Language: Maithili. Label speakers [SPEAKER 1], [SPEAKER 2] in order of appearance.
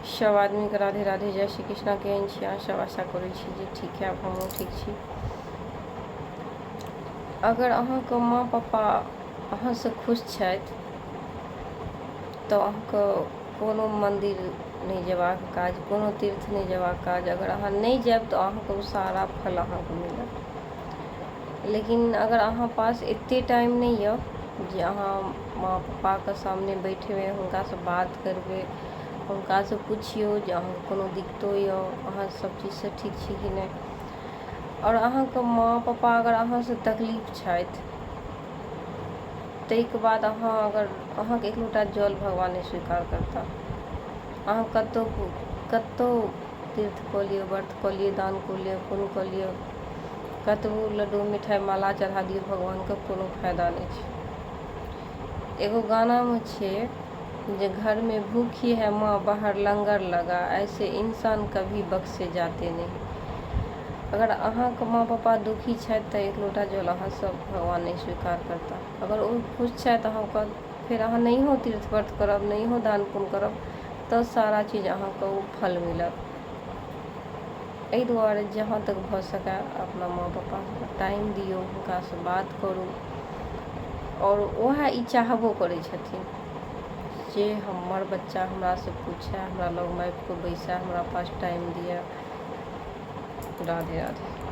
[SPEAKER 1] सब आदमी के राधे राधे, जय श्री कृष्णा। केहन छी अहाँ सब? आशा करै छी जे ठीक है, हमहूँ ठीक छी। अगर अहाँके माँ पापा अहाँसँ खुश छथि तऽ अहाँके कोनो मन्दिर नहीं जेबाक काज, कोनो तीर्थ नहीं जेबाक काज। अगर अहाँ नहीं जायब तऽ अहाँके सारा फल अहाँके मिलत। लेकिन अगर अहाँ पास एते टाइम नहीं है जे अहाँ माँ पापाके सामने बैठबै, हुनकासँ बात करबै, हुनकासँ पुछियौ जे अहाँके कोनो दिक्कतो यऽ, अहाँ सब चीजसँ ठीक छी कि नहीं। और अहाँके माँ पापा अगर अहाँसँ तकलीफ छथि ताहिके बाद अगर अहाँके एक लोटा जल भगवान नहीं स्वीकार करता। अहाँ कतौ तीर्थ कऽ लिअ, व्रत कऽ लिअ, दान कऽ लिअ, पुण्य कऽ लिअ, कतबो लड्डू मिठाई माला चढ़ा दियौ भगवानके, कोनो फायदा नहीं छै। एगो गानामे छै जे घर में भूखी है माँ बाहर लंगर लगा, ऐसे इंसान कभी बख्शे जाते नहीं। अगर अहाँके माँ पापा दुखी छथि तऽ एक लोटा जल अहाँसँ भगवान नहीं स्वीकार करता। अगर ओ खुश छथि अहाँके, फिर अहाँ नहियो तीर्थ व्रत करब, नहियो दान पुण्य करब, तऽ सारा चीज अहाँके ओ फल मिलत। एहि दुआरे जहाँ तक भऽ सकै अपना माँ पापाके टाइम दियौ, हुनकासँ बात करू। और वएह ई चाहबो करै छथिन जे हमर बच्चा हमरासँ पूछै, हमरा लगमे आबि कऽ बैसै, हमरा पास टाइम दिअ। राधे राधे।